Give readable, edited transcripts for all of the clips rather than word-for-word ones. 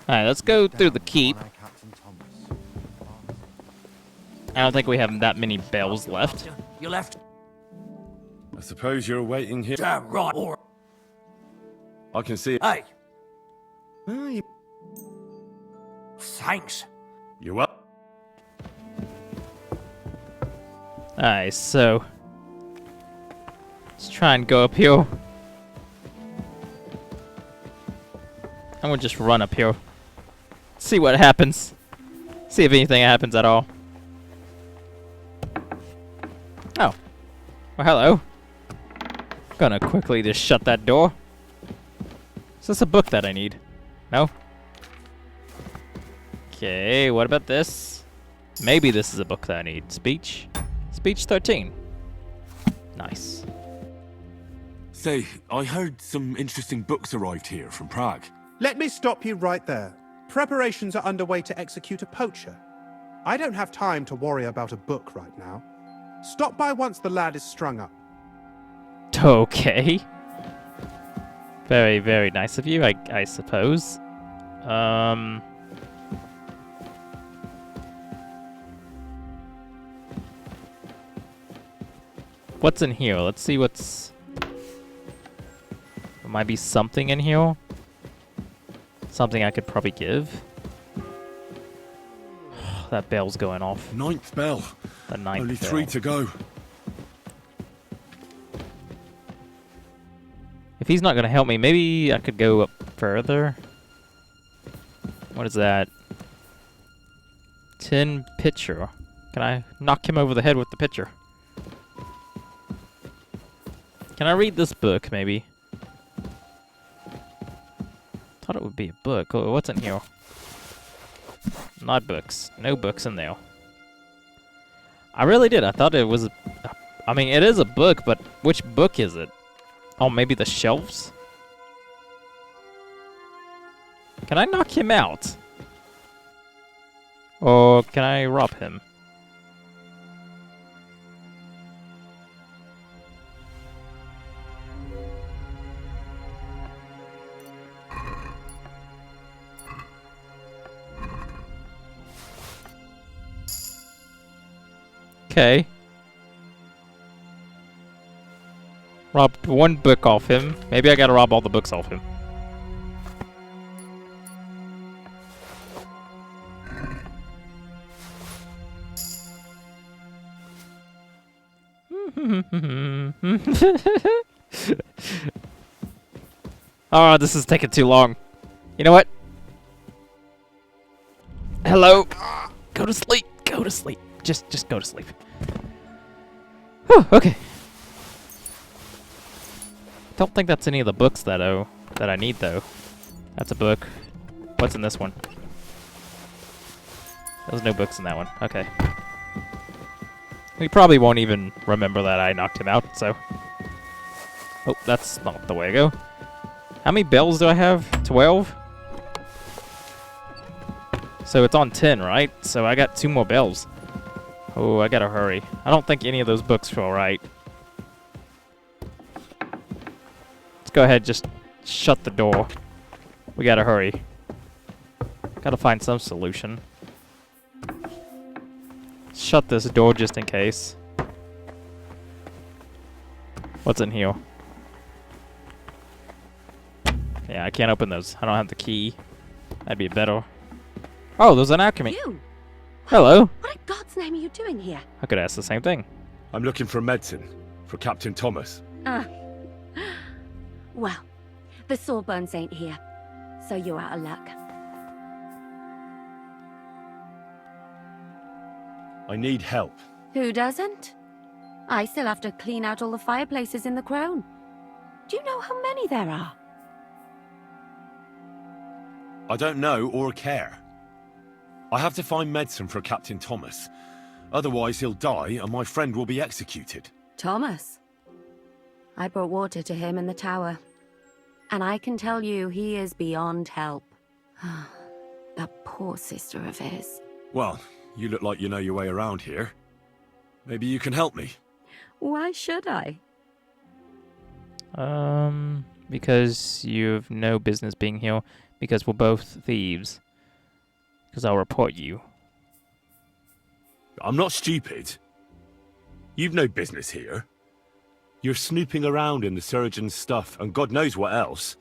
Alright, let's go through the keep. I don't think we have that many bells left. You left. I suppose you're waiting here. Damn right. Or I can see it. hey, Oh, thanks. you up? Alright, so let's try and go up here. I'm gonna just run up here. See what happens. See if anything happens at all. Oh. Well, hello. Gonna quickly just shut that door. Is this a book that I need? No? Okay, what about this? Maybe this is a book that I need. Speech? Speech 13. Nice. Say, I heard some interesting books arrived here from Prague. Let me stop you right there. Preparations are underway to execute a poacher. I don't have time to worry about a book right now. Stop by once the lad is strung up. Okay. Very, very nice of you, I suppose. What's in here? Let's see what's... There might be something in here. Something I could probably give. That bell's going off. 9th bell. The 9th Only bell. 3 to go. If he's not going to help me, maybe I could go up further. What is that? Tin pitcher. Can I knock him over the head with the pitcher? Can I read this book, maybe? Thought it would be a book. Oh, what's in here? Not books. No books in there. I really did. I thought it was... I mean, it is a book, but which book is it? Oh, maybe the shelves? Can I knock him out? Or can I rob him? Okay. Robbed one book off him. Maybe I gotta rob all the books off him. Oh, this is taking too long. You know what? Hello? Go to sleep. Go to sleep. Just go to sleep. Whew, okay. Don't think that's any of the books that I need though. That's a book. What's in this one? There's no books in that one. Okay. He probably won't even remember that I knocked him out, so. Oh, that's not the way to go. How many bells do I have? 12? So it's on 10, right? So I got 2 more bells. Oh, I gotta hurry. I don't think any of those books feel right. Let's go ahead, just shut the door. We gotta hurry. Gotta find some solution. Shut this door just in case. What's in here? Yeah, I can't open those. I don't have the key. That'd be better. Oh, there's an alchemy. You? Hello. What in God's name are you doing here? I could ask the same thing. I'm looking for medicine for Captain Thomas. Well, the Sawbones ain't here, so you're out of luck. I need help. Who doesn't? I still have to clean out all the fireplaces in the Crown. Do you know how many there are? I don't know or care. I have to find medicine for Captain Thomas. Otherwise he'll die and my friend will be executed. Thomas. I brought water to him in the tower. And I can tell you he is beyond help. That poor sister of his. Well, you look like you know your way around here. Maybe you can help me. Why should I? Because you've no business being here. Because we're both thieves. Because I'll report you. I'm not stupid. You've no business here. You're snooping around in the surgeon's stuff, and God knows what else.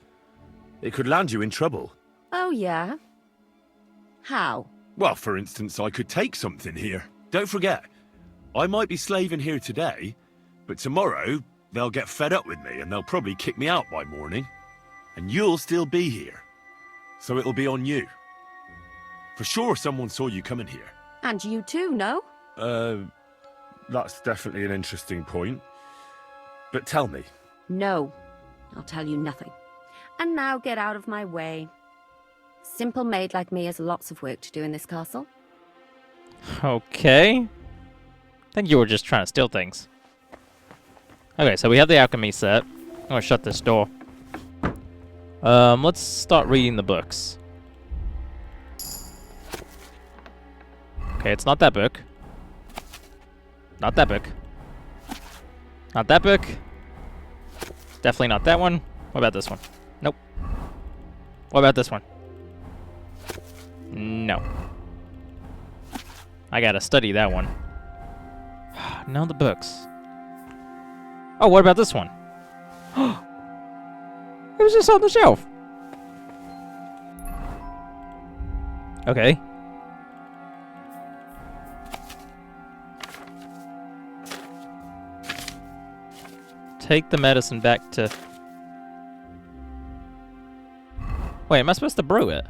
It could land you in trouble. Oh, yeah? How? Well, for instance, I could take something here. Don't forget, I might be slaving here today, but tomorrow they'll get fed up with me and they'll probably kick me out by morning. And you'll still be here. So it'll be on you. For sure someone saw you coming here. And you too, no? That's definitely an interesting point. But tell me. No. I'll tell you nothing. And now get out of my way. Simple maid like me has lots of work to do in this castle. Okay. I think you were just trying to steal things. Okay, so we have the alchemy set. I'm gonna shut this door. Let's start reading the books. Okay, it's not that book. Not that book. Not that book. Definitely not that one. What about this one? Nope. What about this one? No. I gotta study that one. None of the books. Oh, what about this one? It was just on the shelf. Okay. Take the medicine back to... Wait, am I supposed to brew it?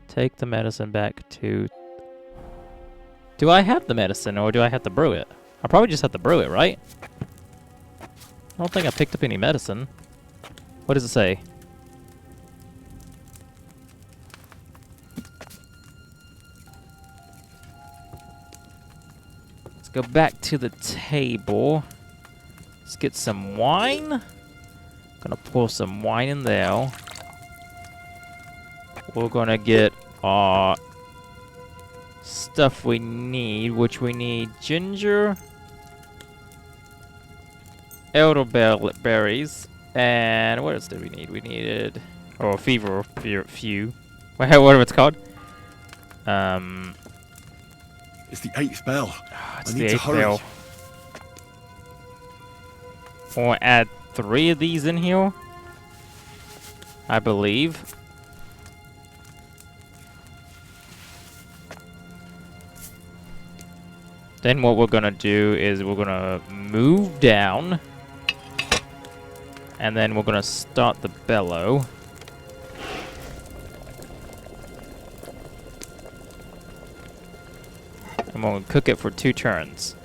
Take the medicine back to... Do I have the medicine, or do I have to brew it? I probably just have to brew it, right? I don't think I picked up any medicine. What does it say? Let's go back to the table. Let's get some wine. Gonna pour some wine in there. We're gonna get our stuff we need, which we need ginger, elderberries, and what else did we need? We needed, few, whatever it's called. It's the 8th bell. It's I the need to 8th hurry. bell. We'll add 3 of these in here, I believe. Then what we're gonna do is we're gonna move down, and then we're gonna start the bellow. And we're gonna cook it for 2 turns.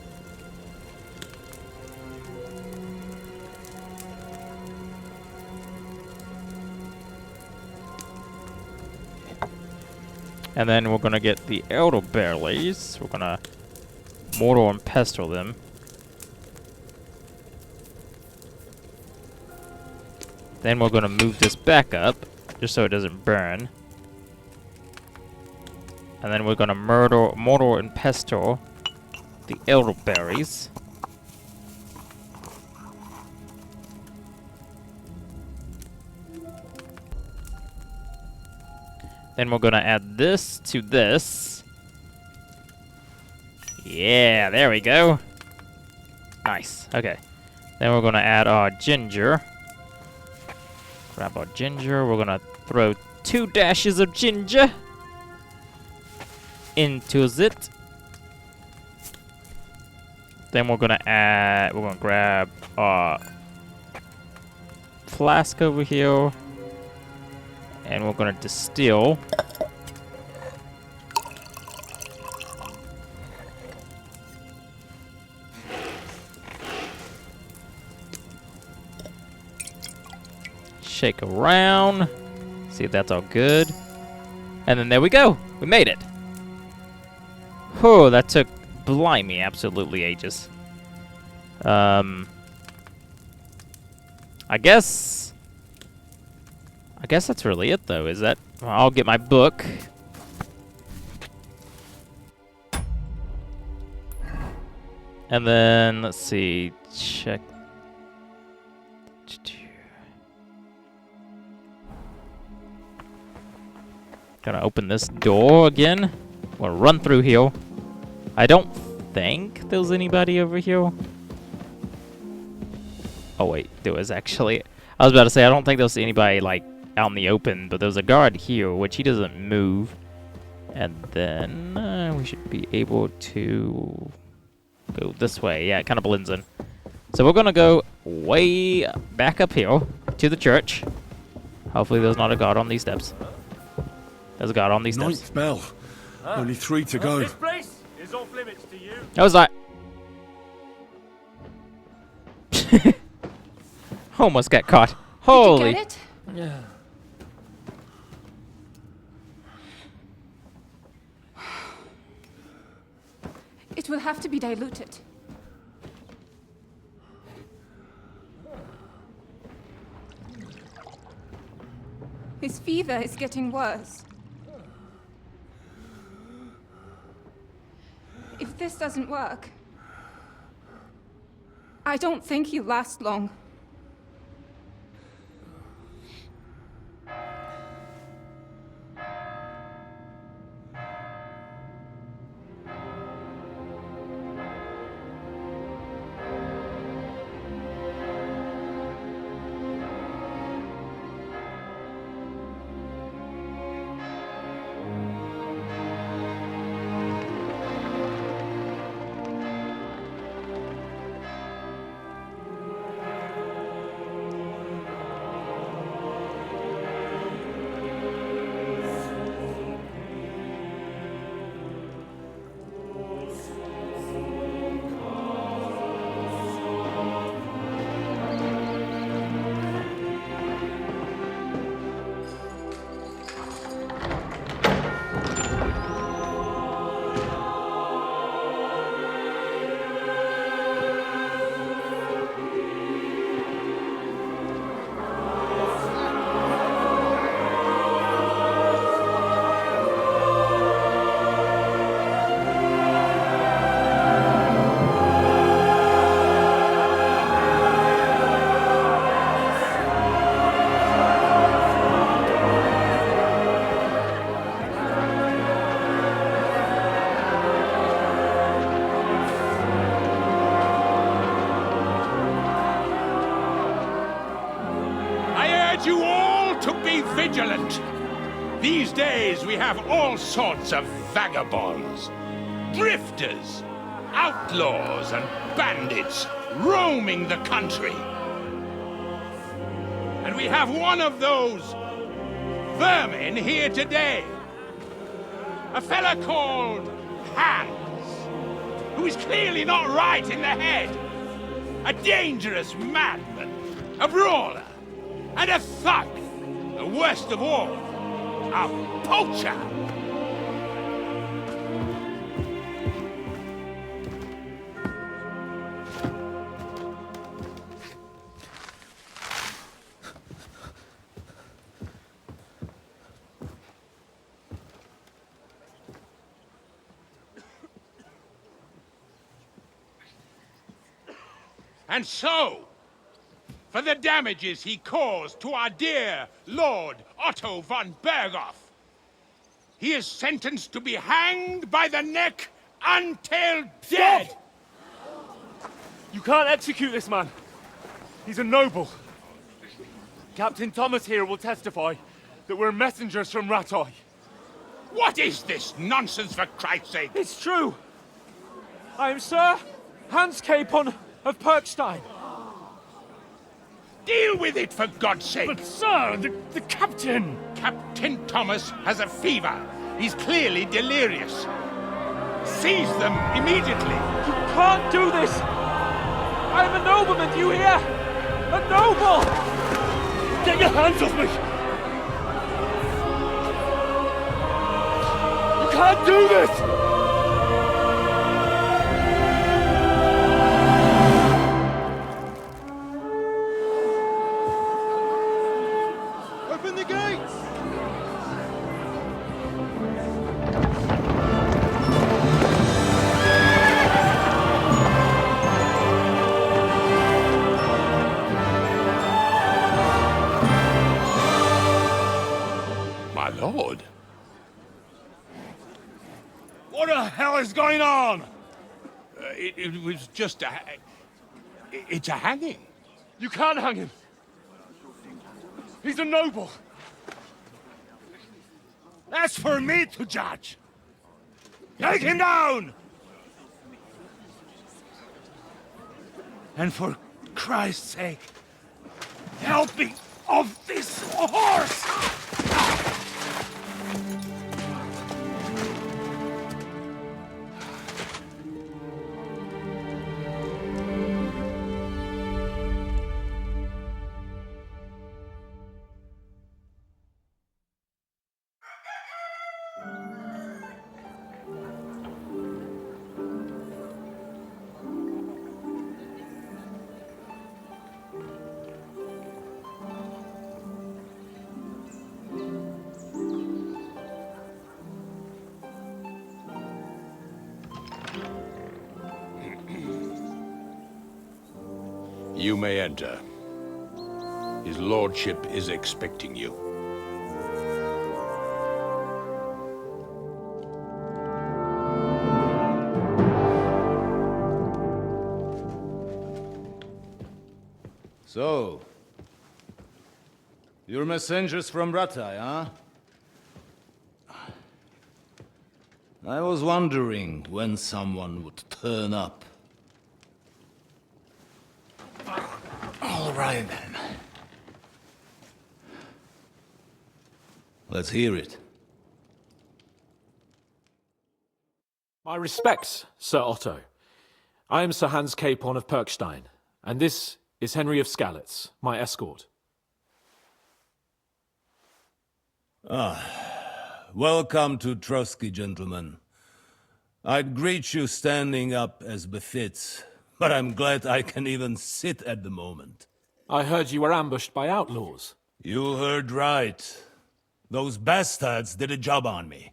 And then we're gonna get the elderberries. We're gonna mortar and pestle them. Then we're gonna move this back up, just so it doesn't burn. And then we're gonna mortar and pestle the elderberries. Then we're gonna add this to this. Yeah, there we go. Nice. Okay. Then we're gonna add our ginger. Grab our ginger. We're gonna throw 2 dashes of ginger into it. Then we're gonna grab our flask over here, and we're gonna distill. Shake around. See if that's all good. And then there we go. We made it. Oh, that took blimey absolutely ages. I guess that's really it though. Is that I'll get my book. And then, let's see, check. Gonna open this door again. We'll run through here. I don't think there's anybody over here. Oh wait, there was actually. I was about to say, I don't think there's anybody like out in the open, but there's a guard here, which he doesn't move. And then we should be able to go this way. Yeah, it kind of blends in. So we're gonna go way back up here to the church. Hopefully there's not a guard on these steps. There's a guard on these steps. Ninth bell. Only 3 to go. This place is off limits to you. I was like... Almost got caught. Holy... Did you get it? Yeah. It will have to be diluted. His fever is getting worse. If this doesn't work, I don't think he'll last long. You all to be vigilant. These days we have all sorts of vagabonds, drifters, outlaws and bandits roaming the country. And we have one of those vermin here today. A fella called Hans, who is clearly not right in the head. A dangerous madman, a brawler, and a thug, the worst of all, a poacher. And so, for the damages he caused to our dear Lord Otto von Berghoff, he is sentenced to be hanged by the neck until dead. You can't execute this man. He's a noble. Captain Thomas here will testify that we're messengers from Ratoi. What is this nonsense, for Christ's sake? It's true. I am Sir Hans Capon of Perkstein. Deal with it, for God's sake! But sir, the captain! Captain Thomas has a fever. He's clearly delirious. Seize them immediately. You can't do this! I am a nobleman, do you hear? A noble! Get your hands off me! You can't do this! Lord. What the hell is going on? It was just a... It's a hanging. You can't hang him. He's a noble. That's for me to judge. Take him down! And for Christ's sake, help me off this horse! You may enter. His lordship is expecting you. So, you're messengers from Rattay, huh? I was wondering when someone would turn up. All right, then. Let's hear it. My respects, Sir Otto. I am Sir Hans Capon of Perkstein, and this is Henry of Skalitz, my escort. Welcome to Trotsky, gentlemen. I'd greet you standing up as befits, but I'm glad I can even sit at the moment. I heard you were ambushed by outlaws. You heard right. Those bastards did a job on me.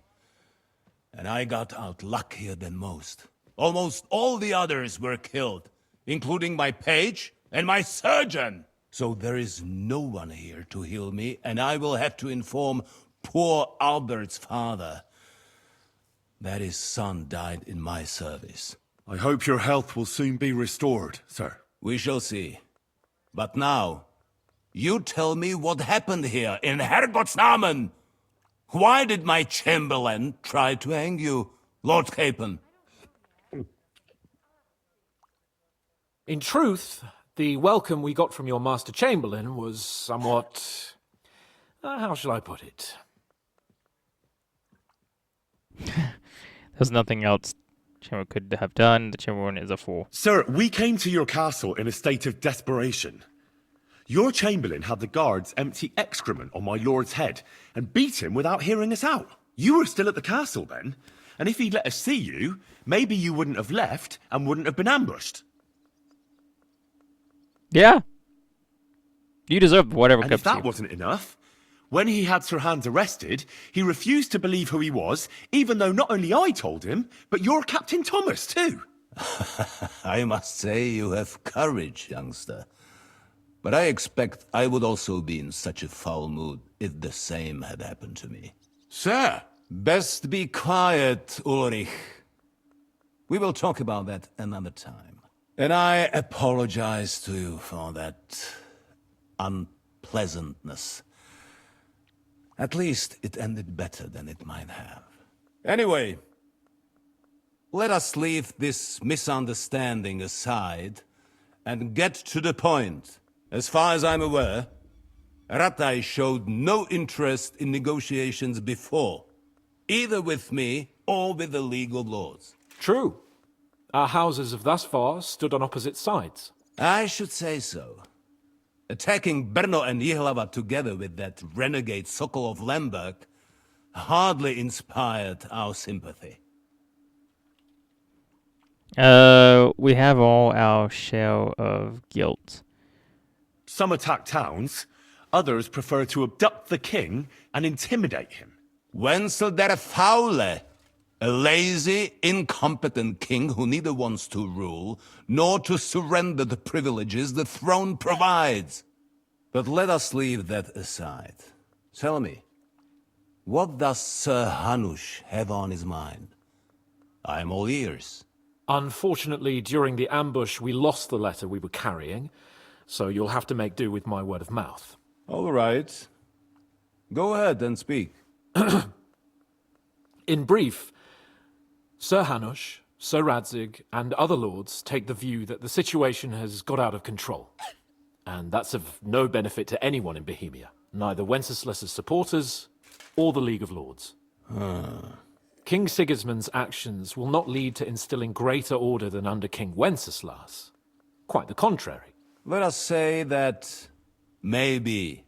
And I got out luckier than most. Almost all the others were killed, including my page and my surgeon. So there is no one here to heal me, and I will have to inform poor Albert's father that his son died in my service. I hope your health will soon be restored, sir. We shall see. But now, you tell me what happened here in Herrgottsnamen. Why did my chamberlain try to hang you, Lord Capon? In truth, the welcome we got from your Master Chamberlain was somewhat... how shall I put it? There's nothing else Chamberlain could have done. The Chamberlain is a fool. Sir, we came to your castle in a state of desperation. Your Chamberlain had the guards empty excrement on my lord's head and beat him without hearing us out. You were still at the castle then, and if he'd let us see you, maybe you wouldn't have left and wouldn't have been ambushed. Yeah. You deserve whatever And comes if to that you. wasn't enough, when he had Sir Hans arrested, he refused to believe who he was, even though not only I told him, but your Captain Thomas too. I must say you have courage, youngster. But I expect I would also be in such a foul mood if the same had happened to me. Sir! Best be quiet, Ulrich. We will talk about that another time. And I apologize to you for that unpleasantness. At least it ended better than it might have. Anyway, let us leave this misunderstanding aside and get to the point. As far as I'm aware, Rattay showed no interest in negotiations before, either with me or with the League of Lords. True. Our houses have thus far stood on opposite sides. I should say so. Attacking Brno and Jihlava together with that renegade Sokol of Lemberg hardly inspired our sympathy. We have all our share of guilt. Some attack towns, others prefer to abduct the king and intimidate him. Wenzel der Faule, a lazy, incompetent king who neither wants to rule nor to surrender the privileges the throne provides. But let us leave that aside. Tell me, What does Sir Hanush have on his mind? I am all ears. Unfortunately, during the ambush, we lost the letter we were carrying, so you'll have to make do with my word of mouth. All right. Go ahead and speak. In brief, Sir Hanush, Sir Radzig, and other lords take the view that the situation has got out of control. And that's of no benefit to anyone in Bohemia, neither Wenceslas's supporters or the League of Lords. King Sigismund's actions will not lead to instilling greater order than under King Wenceslas. Quite the contrary. Let us say that maybe.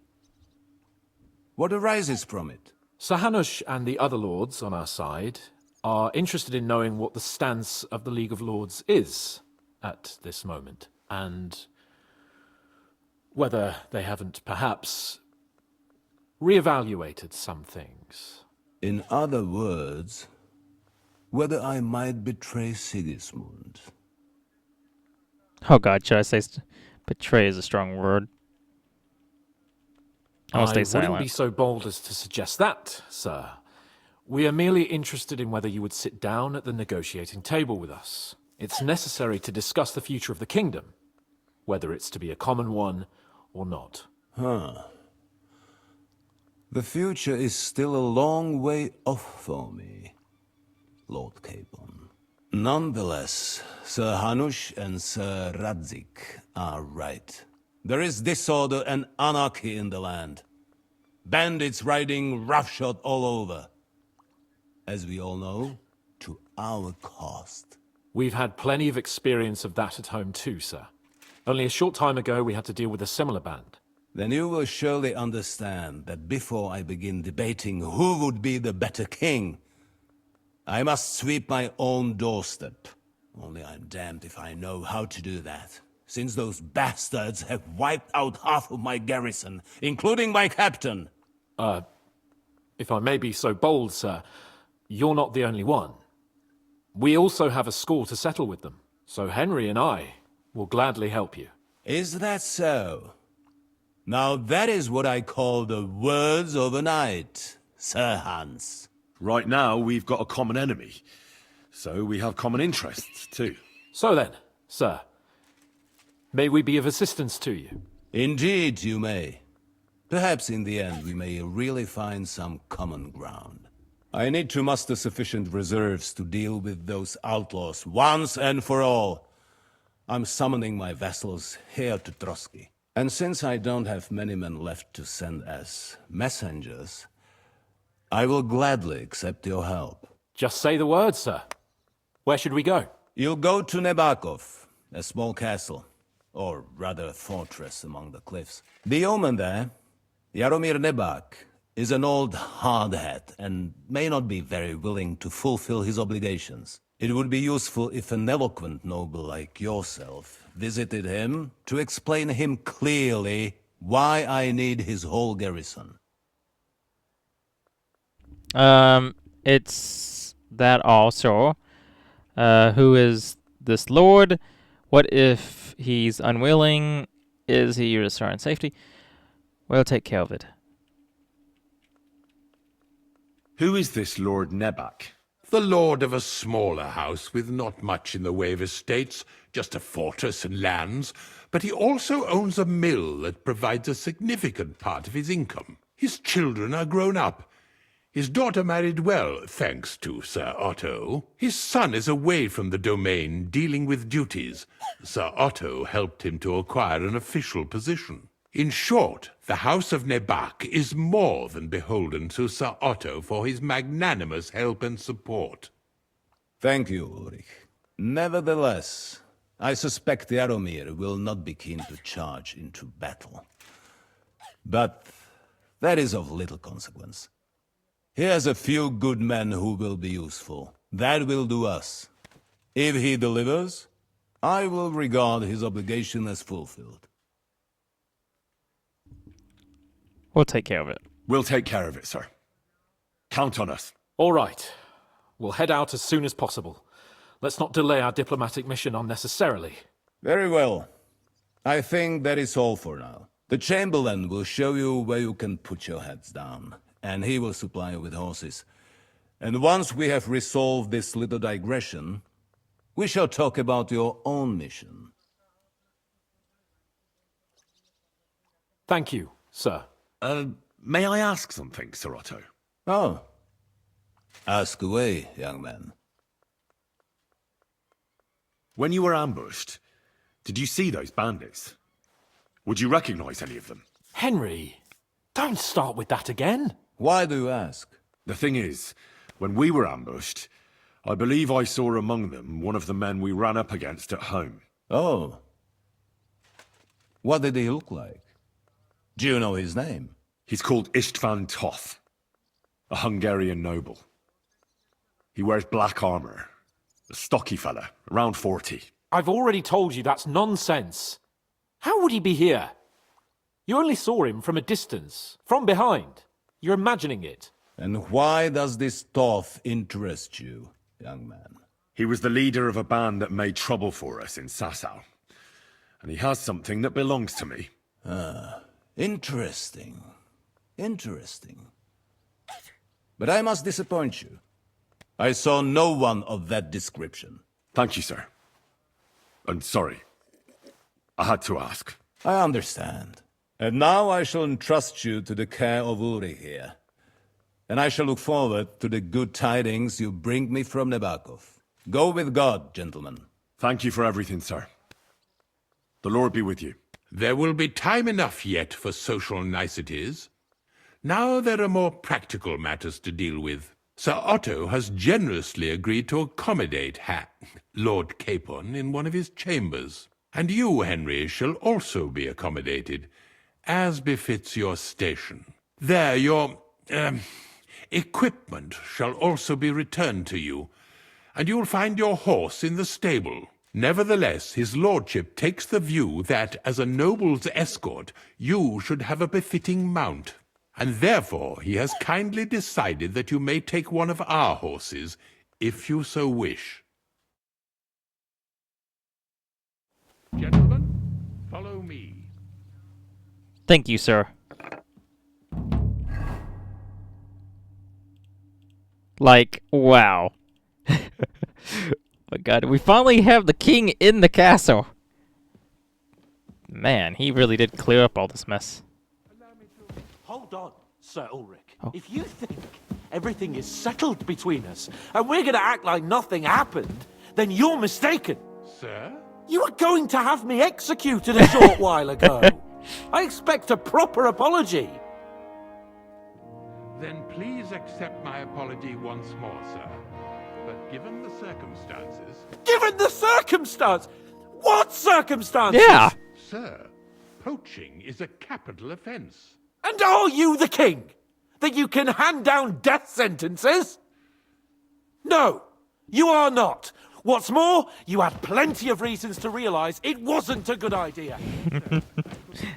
What arises from it? Sir Hanush and the other lords on our side are interested in knowing what the stance of the League of Lords is at this moment, and whether they haven't perhaps reevaluated some things. In other words, whether I might betray Sigismund. Oh god, should I say betray is a strong word. I'll stay wouldn't silent. be so bold as to suggest that, sir. We are merely interested in whether you would sit down at the negotiating table with us. It's necessary to discuss the future of the kingdom, whether it's to be a common one or not. The future is still a long way off for me, Lord Capon. Nonetheless, Sir Hanush and Sir Radzig are right. There is disorder and anarchy in the land. Bandits riding roughshod all over. As we all know, to our cost. We've had plenty of experience of that at home too, sir. Only a short time ago we had to deal with a similar band. Then you will surely understand that before I begin debating who would be the better king, I must sweep my own doorstep. Only I'm damned if I know how to do that, since those bastards have wiped out half of my garrison, including my captain. If I may be so bold, sir, you're not the only one. We also have a score to settle with them, so Henry and I will gladly help you. Is that so? Now that is what I call the words of a knight, Sir Hans. Right now, we've got a common enemy. So we have common interests, too. So then, sir, may we be of assistance to you? Indeed, you may. Perhaps in the end we may really find some common ground. I need to muster sufficient reserves to deal with those outlaws once and for all. I'm summoning my vassals here to Trotsky. And since I don't have many men left to send as messengers, I will gladly accept your help. Just say the word, sir. Where should we go? You'll go to Nebakov, a small castle, or rather a fortress among the cliffs. The yeoman there, Jaromir Nebak, is an old hardhat and may not be very willing to fulfill his obligations. It would be useful if an eloquent noble like yourself visited him to explain him clearly why I need his whole garrison. It's that also. Who is this lord? What if he's unwilling? Is he your restore in safety? We'll take care of it. Who is this Lord Nebak? The lord of a smaller house with not much in the way of estates, just a fortress and lands, but he also owns a mill that provides a significant part of his income. His children are grown up. His daughter married well, thanks to Sir Otto. His son is away from the domain, dealing with duties. Sir Otto helped him to acquire an official position. In short, the House of Nebak is more than beholden to Sir Otto for his magnanimous help and support. Thank you, Ulrich. Nevertheless, I suspect Jaromir will not be keen to charge into battle. But that is of little consequence. He has a few good men who will be useful. That will do us. If he delivers, I will regard his obligation as fulfilled. We'll take care of it. We'll take care of it, sir. Count on us. All right. We'll head out as soon as possible. Let's not delay our diplomatic mission unnecessarily. Very well. I think that is all for now. The Chamberlain will show you where you can put your heads down. and he will supply you with horses. And once we have resolved this little digression, we shall talk about your own mission. Thank you, sir. May I ask something, Sir Otto? Oh. Ask away, young man. When you were ambushed, did you see those bandits? Would you recognize any of them? Henry, don't start with that again. Why do you ask? The thing is, when we were ambushed, I believe I saw among them one of the men we ran up against at home. Oh. What did he look like? Do you know his name? He's called Istvan Toth, a Hungarian noble. He wears black armor. A stocky fella, around 40. I've already told you that's nonsense. How would he be here? You only saw him from a distance, from behind. You're imagining it. And why does this Toth interest you, young man? He was the leader of a band that made trouble for us in Sasau. And he has something that belongs to me. Ah, interesting. Interesting. But I must disappoint you. I saw no one of that description. Thank you, sir. And sorry. I had to ask. I understand. And now I shall entrust you to the care of Uri here. And I shall look forward to the good tidings you bring me from Nebakov. Go with God, gentlemen. Thank you for everything, sir. The Lord be with you. There will be time enough yet for social niceties. Now there are more practical matters to deal with. Sir Otto has generously agreed to accommodate Lord Capon in one of his chambers. And you, Henry, shall also be accommodated, as befits your station. There, your equipment shall also be returned to you, and you'll find your horse in the stable. Nevertheless, his lordship takes the view that, as a noble's escort, you should have a befitting mount. And therefore he has kindly decided that you may take one of our horses, if you so wish. Gentlemen, follow me. Thank you, sir. Like, wow. My God, we finally have the king in the castle. Man, he really did clear up all this mess. Hold on, Sir Ulrich. If you think everything is settled between us, and we're going to act like nothing happened, then you're mistaken. Sir? You were going to have me executed a short while ago. I expect a proper apology. Then please accept my apology once more, sir. But given the circumstances... Given the circumstance? What circumstances? Yeah. Sir, poaching is a capital offense. And are you the king? That you can hand down death sentences? No, you are not. What's more, you had plenty of reasons to realize it wasn't a good idea.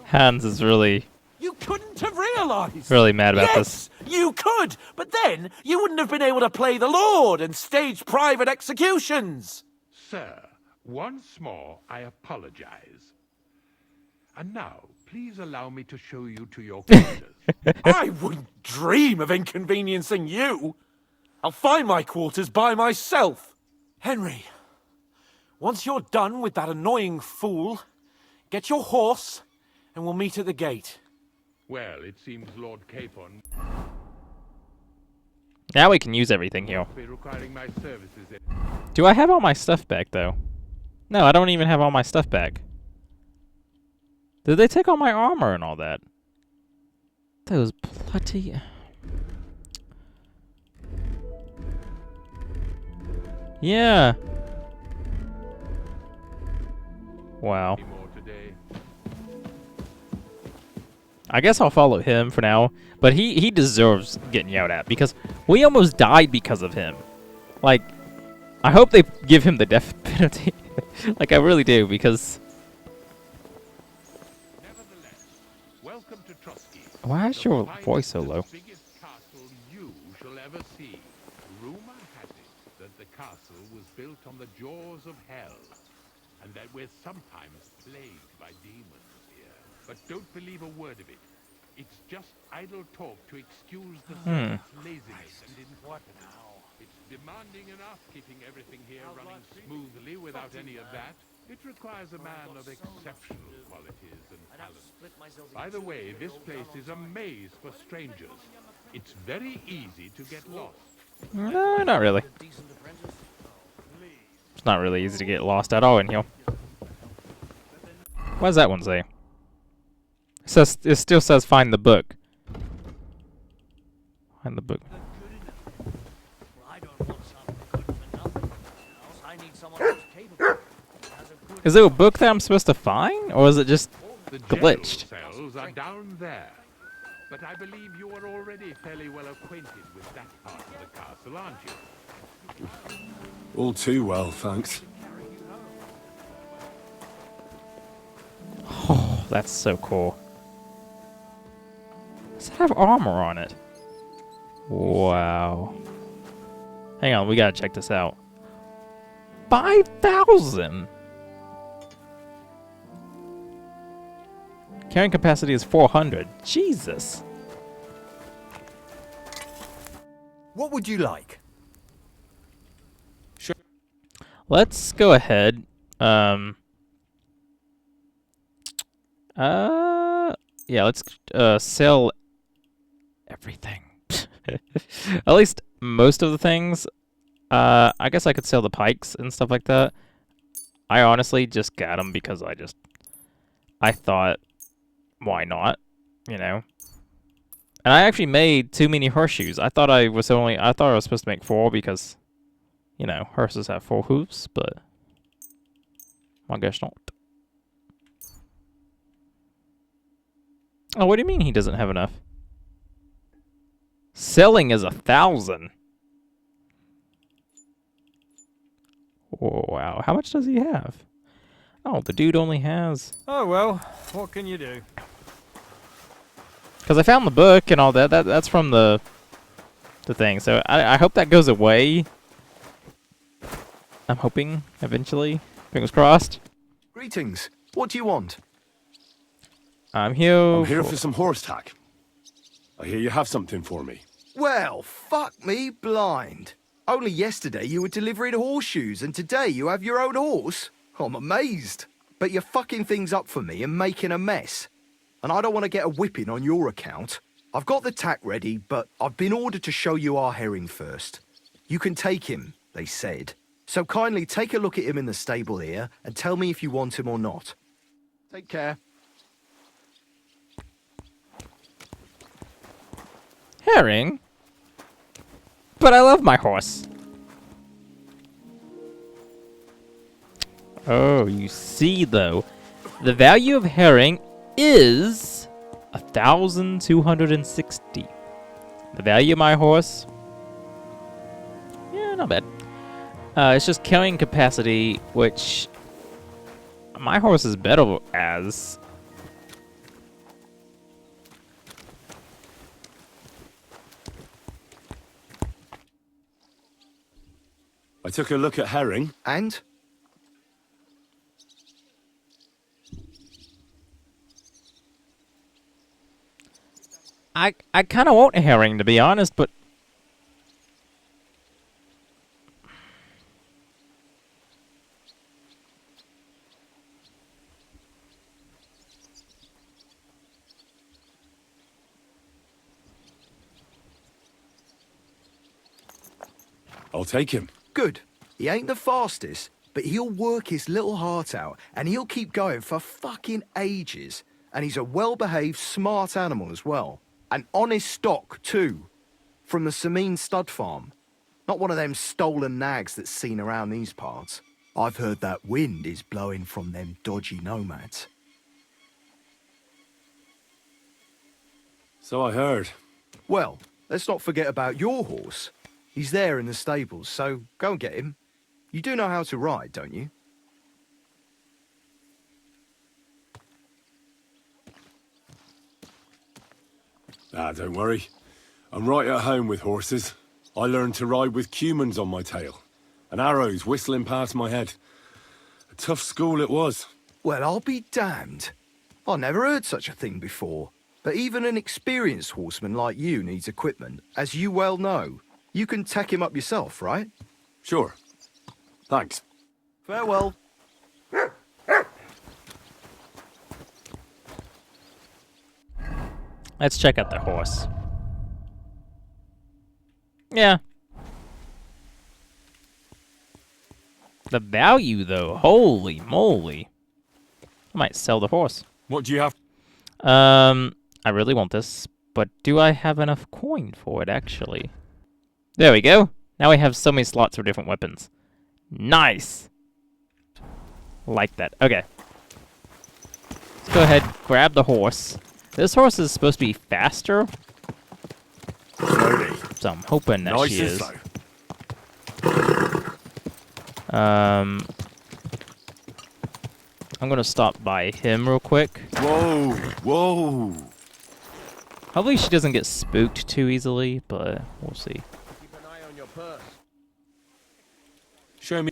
Hans is really You couldn't have realized. really mad about this. Yes, you could, but then you wouldn't have been able to play the Lord and stage private executions. Sir, once more I apologize. And now, please allow me to show you to your quarters. I wouldn't dream of inconveniencing you. I'll find my quarters by myself. Henry, once you're done with that annoying fool, get your horse and we'll meet at the gate. Well, it seems Lord Capon Now we can use everything here. will be requiring my services. Do I have all my stuff back, though? No, I don't even have all my stuff back. Did they take all my armor and all that? Those bloody... Yeah. Wow. I guess I'll follow him for now, but he deserves getting yelled at because we almost died because of him. Like, I hope they give him the death penalty. Like, I really do, because... Welcome to Trotsky. Why is your voice so low? Biggest castle you shall ever see. Rumor has it that the castle was built on the jaws of hell, and that we're sometimes plagued by demons here. But don't believe a word of it. It's just idle talk to excuse the servant's laziness and incompetence. It's demanding enough keeping everything here running smoothly without any of that. It requires a man of exceptional qualities and talent. By the way, this place is a maze for strangers. It's very easy to get lost. No, not really. It's not really easy to get lost at all in here. What does that one say? It still says find the book. Find the book. Is there a book that I'm supposed to find, or is it just glitched? The general cells are down there. But I believe you are already fairly well acquainted with that part of the castle, aren't you? All too well, thanks. Oh, that's so cool. Does it have armor on it? Wow. Hang on, we gotta check this out. 5,000! Carrying capacity is 400. Jesus. What would you like? Sure. Let's go ahead. Yeah, let's sell everything. At least most of the things. I guess I could sell the pikes and stuff like that. I honestly just got them because I thought, why not? You know. And I actually made too many horseshoes. I thought I was supposed to make 4 because, you know, horses have 4 hooves, but I guess not. Oh, what do you mean he doesn't have enough? Selling is 1,000. Oh, wow. How much does he have? Oh, the dude only has... Oh, well, what can you do? Because I found the book and all that. That's from the thing. So I hope that goes away. I'm hoping eventually. Fingers crossed. Greetings. What do you want? I'm here for some horse tack. I hear you have something for me. Well, fuck me blind. Only yesterday you were delivering horseshoes and today you have your own horse? I'm amazed. But you're fucking things up for me and making a mess. And I don't want to get a whipping on your account. I've got the tack ready, but I've been ordered to show you our herring first. You can take him, they said. So kindly take a look at him in the stable here and tell me if you want him or not. Take care. Herring? But I love my horse. Oh, you see though, the value of herring is 1,260. The value of my horse, yeah, not bad. It's just carrying capacity, which my horse is better as. I took a look at herring. And? I kind of want a herring, to be honest, but... I'll take him. Good. He ain't the fastest, but he'll work his little heart out, and he'll keep going for fucking ages. And he's a well-behaved, smart animal as well. An honest stock, too. From the Sameen stud farm. Not one of them stolen nags that's seen around these parts. I've heard that wind is blowing from them dodgy nomads. So I heard. Well, let's not forget about your horse. He's there in the stables, so go and get him. You do know how to ride, don't you? Ah, don't worry. I'm right at home with horses. I learned to ride with cumans on my tail, and arrows whistling past my head. A tough school it was. Well, I'll be damned. I never heard such a thing before. But even an experienced horseman like you needs equipment, as you well know. You can tack him up yourself, right? Sure. Thanks. Farewell. Let's check out the horse. Yeah. The value, though, holy moly. I might sell the horse. What do you have? I really want this, but do I have enough coin for it, actually? There we go. Now we have so many slots for different weapons. Nice! Like that. Okay. Let's go ahead, grab the horse. This horse is supposed to be faster. Slowly. So I'm hoping that Nice she and is. slow. I'm gonna stop by him real quick. Whoa, whoa. Hopefully she doesn't get spooked too easily, but we'll see. Keep an eye on your purse. Show me.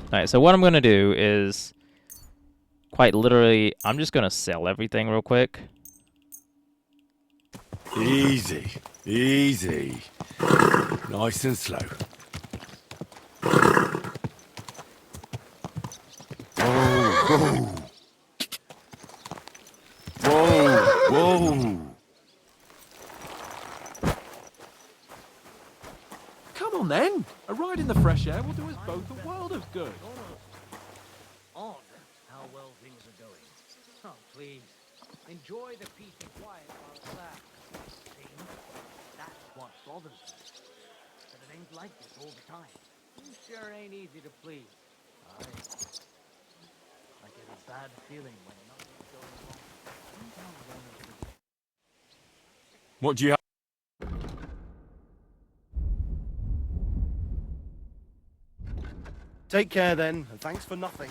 Alright, so what I'm gonna do is, quite literally, I'm just gonna sell everything real quick. Easy, easy. Nice and slow. Whoa, whoa. Whoa, whoa. Come on then. A ride in the fresh air will do us both a world of good. Odd how well things are going. Oh, please. Enjoy the peace and quiet while it's there. See? That's what bothers me. That it ain't like this all the time. You sure ain't easy to please. I get a bad feeling when nothing's going wrong. Sometimes one of the What do you have? Take care then, and thanks for nothing.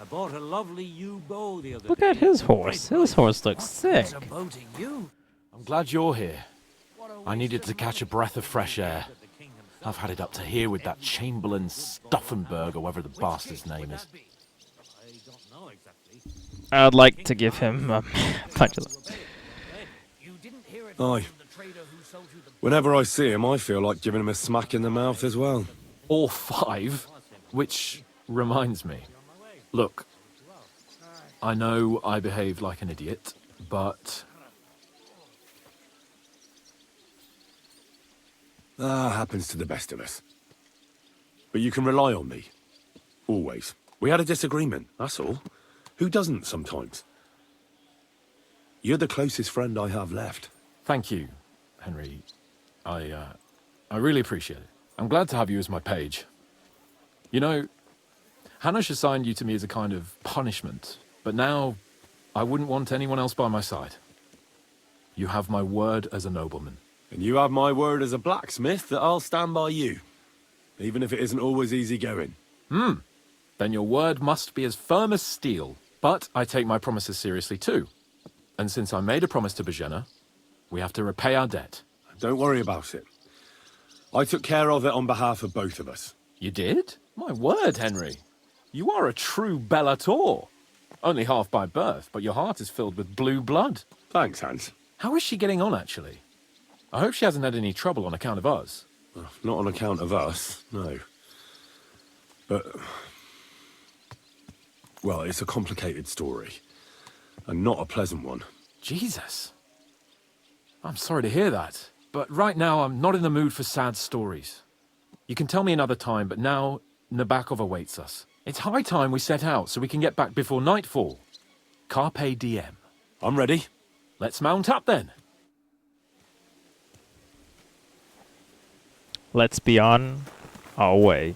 I bought a lovely yew bow the other Look day. at his horse. His horse looks sick. It's a bow to you. I'm glad you're here. I needed to catch a breath of fresh air. I've had it up to here with that Chamberlain Stauffenberg, or whatever the bastard's name is. I don't know exactly. I'd like to give him a punch of them. You didn't hear it Aye. from the trader who sold you the Whenever I see him, I feel like giving him a smack in the mouth as well. Or 5, which reminds me. Look, I know I behaved like an idiot, but Happens to the best of us. But you can rely on me. Always. We had a disagreement, that's all. Who doesn't sometimes? You're the closest friend I have left. thank you, Henry. I really appreciate it. I'm glad to have you as my page. You know, Hanush assigned you to me as a kind of punishment, but now I wouldn't want anyone else by my side. You have my word as a nobleman. And you have my word as a blacksmith that I'll stand by you. Even if it isn't always easy going. Then your word must be as firm as steel. But I take my promises seriously too. And since I made a promise to Bajena, we have to repay our debt. Don't worry about it. I took care of it on behalf of both of us. You did? My word, Henry. You are a true Bellator. Only half by birth, but your heart is filled with blue blood. Thanks, Hans. How is she getting on, actually? I hope she hasn't had any trouble on account of us. Well, not on account of us, no. But... well, it's a complicated story. And not a pleasant one. Jesus. I'm sorry to hear that. But right now, I'm not in the mood for sad stories. You can tell me another time, but now Nabokov awaits us. It's high time we set out so we can get back before nightfall. Carpe diem. I'm ready. Let's mount up then. Let's be on our way.